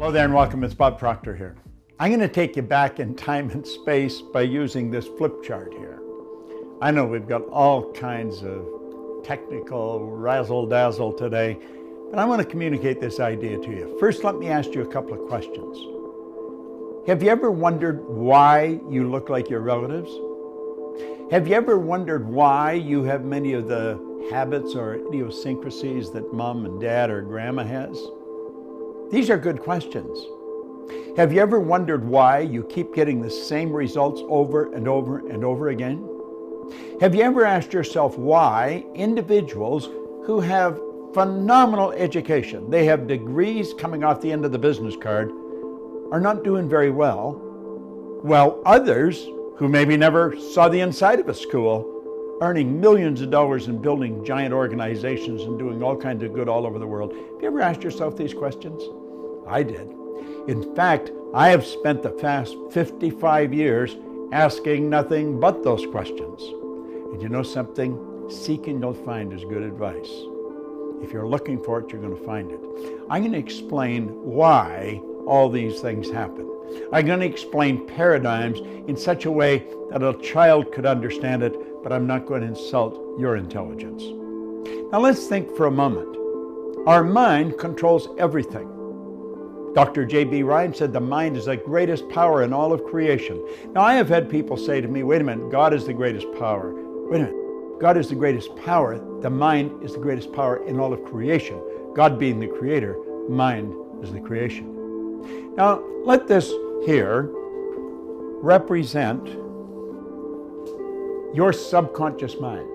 Hello there and welcome, it's Bob Proctor here. I'm going to take you back in time and space by using this flip chart here. I know we've got all kinds of technical razzle-dazzle today, but I want to communicate this idea to you. First, let me ask you a couple of questions. Have you ever wondered why you look like your relatives? Have you ever wondered why you have many of the habits or idiosyncrasies that mom and dad or grandma has? These are good questions. Have you ever wondered why you keep getting the same results over and over and over again? Have you ever asked yourself why individuals who have phenomenal education, they have degrees coming off the end of the business card, are not doing very well, while others who maybe never saw the inside of a school, earning millions of dollars and building giant organizations and doing all kinds of good all over the world? Have you ever asked yourself these questions? I did. In fact, I have spent the past 55 years asking nothing but those questions. And you know something? Seeking you'll find is good advice. If you're looking for it, you're going to find it. I'm going to explain why all these things happen. I'm going to explain paradigms in such a way that a child could understand it, but I'm not going to insult your intelligence. Now let's think for a moment. Our mind controls everything. Dr. J.B. Ryan said the mind is the greatest power in all of creation. Now I have had people say to me, wait a minute, God is the greatest power. Wait a minute, God is the greatest power. The mind is the greatest power in all of creation. God being the creator, mind is the creation. Now let this here represent your subconscious mind.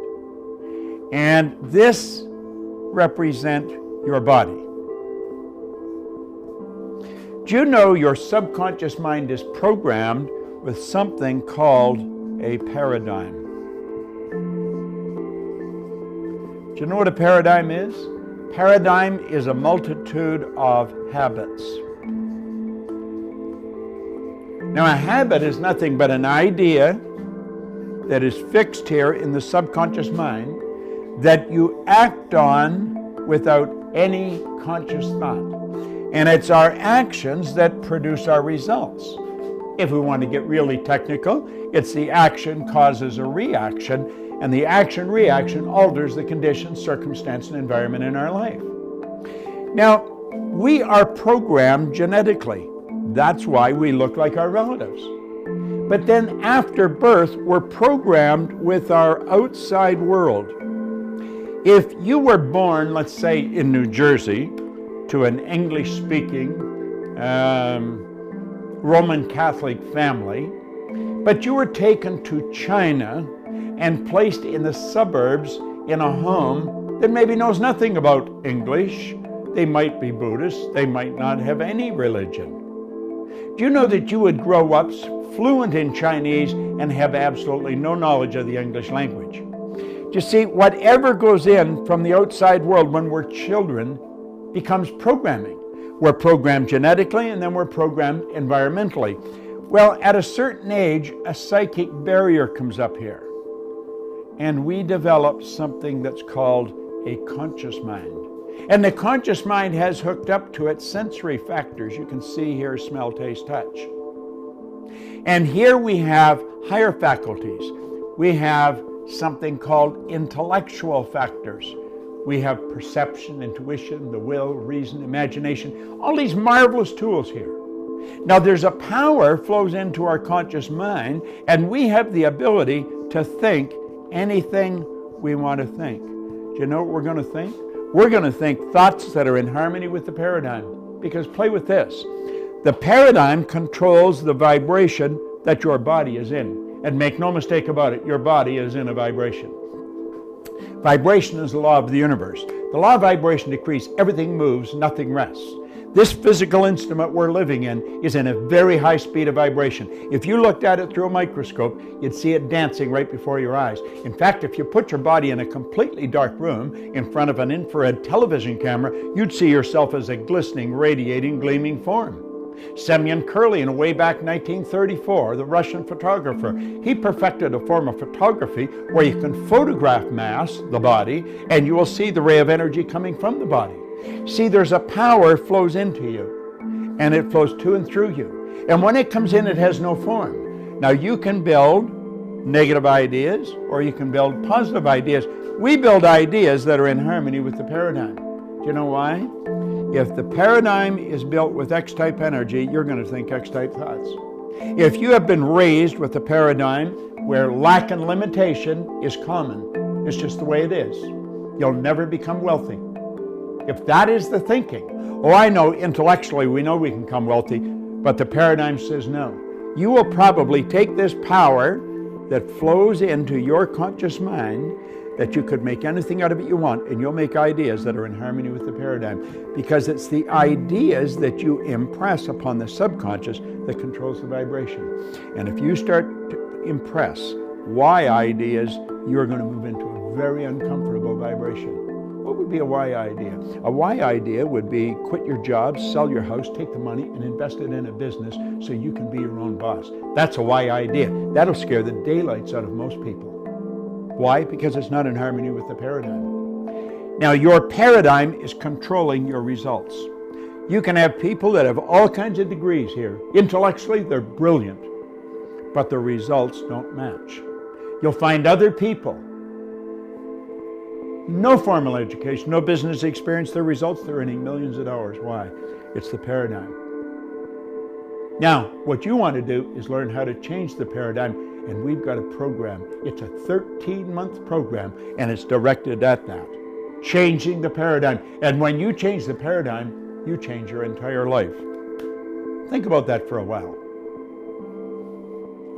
And this represent your body. Do you know your subconscious mind is programmed with something called a paradigm? Do you know what a paradigm is? Paradigm is a multitude of habits. Now, a habit is nothing but an idea that is fixed here in the subconscious mind that you act on without any conscious thought. And it's our actions that produce our results. If we want to get really technical, it's the action causes a reaction, and the action-reaction alters the conditions, circumstance, and environment in our life. Now, we are programmed genetically. That's why we look like our relatives. But then after birth, we're programmed with our outside world. If you were born, let's say, in New Jersey, to an English-speaking Roman Catholic family, but you were taken to China and placed in the suburbs in a home that maybe knows nothing about English. They might be Buddhist, they might not have any religion. Do you know that you would grow up fluent in Chinese and have absolutely no knowledge of the English language? You see, whatever goes in from the outside world when we're children becomes programming. We're programmed genetically and then we're programmed environmentally. Well, at a certain age, a psychic barrier comes up here. And we develop something that's called a conscious mind. And the conscious mind has hooked up to it sensory factors. You can see here, smell, taste, touch. And here we have higher faculties. We have something called intellectual factors. We have perception, intuition, the will, reason, imagination, all these marvelous tools here. Now there's a power flows into our conscious mind, and we have the ability to think anything we want to think. Do you know what we're going to think? We're going to think thoughts that are in harmony with the paradigm. Because play with this. The paradigm controls the vibration that your body is in. And make no mistake about it, your body is in a vibration. Vibration is the law of the universe. The law of vibration decrees everything moves, nothing rests. This physical instrument we're living in is in a very high speed of vibration. If you looked at it through a microscope, you'd see it dancing right before your eyes. In fact, if you put your body in a completely dark room in front of an infrared television camera, you'd see yourself as a glistening, radiating, gleaming form. Semyon Kurlin, way back 1934, the Russian photographer, he perfected a form of photography where you can photograph mass, the body, and you will see the ray of energy coming from the body. See, there's a power flows into you. and it flows to and through you. And when it comes in, it has no form. Now, you can build negative ideas or you can build positive ideas. We build ideas that are in harmony with the paradigm. Do you know why? If the paradigm is built with X-type energy, you're going to think X-type thoughts. If you have been raised with a paradigm where lack and limitation is common, it's just the way it is, you'll never become wealthy. If that is the thinking, oh, I know intellectually we know we can become wealthy, but the paradigm says no. You will probably take this power that flows into your conscious mind, that you could make anything out of it you want, and you'll make ideas that are in harmony with the paradigm, because it's the ideas that you impress upon the subconscious that controls the vibration. And if you start to impress why ideas, you're going to move into a very uncomfortable vibration. What would be a why idea? A why idea would be quit your job, sell your house, take the money and invest it in a business so you can be your own boss. That's a why idea. That'll scare the daylights out of most people. Why? Because it's not in harmony with the paradigm. Now, your paradigm is controlling your results. You can have people that have all kinds of degrees here. Intellectually, they're brilliant, but the results don't match. You'll find other people, no formal education, no business experience, their results, they're earning millions of dollars. Why? It's the paradigm. Now, what you want to do is learn how to change the paradigm, and we've got a program. It's a 13-month program, and it's directed at that, changing the paradigm. And when you change the paradigm, you change your entire life. Think about that for a while.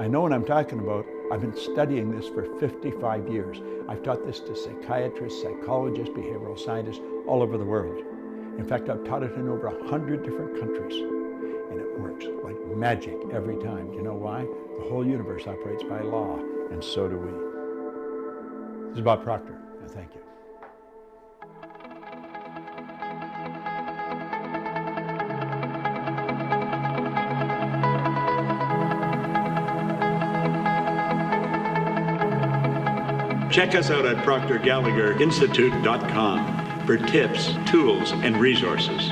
I know what I'm talking about. I've been studying this for 55 years. I've taught this to psychiatrists, psychologists, behavioral scientists all over the world. In fact, I've taught it in over 100 different countries. And it works like magic every time. Do you know why? The whole universe operates by law, and so do we. This is Bob Proctor, and thank you. Check us out at ProctorGallagherInstitute.com for tips, tools, and resources.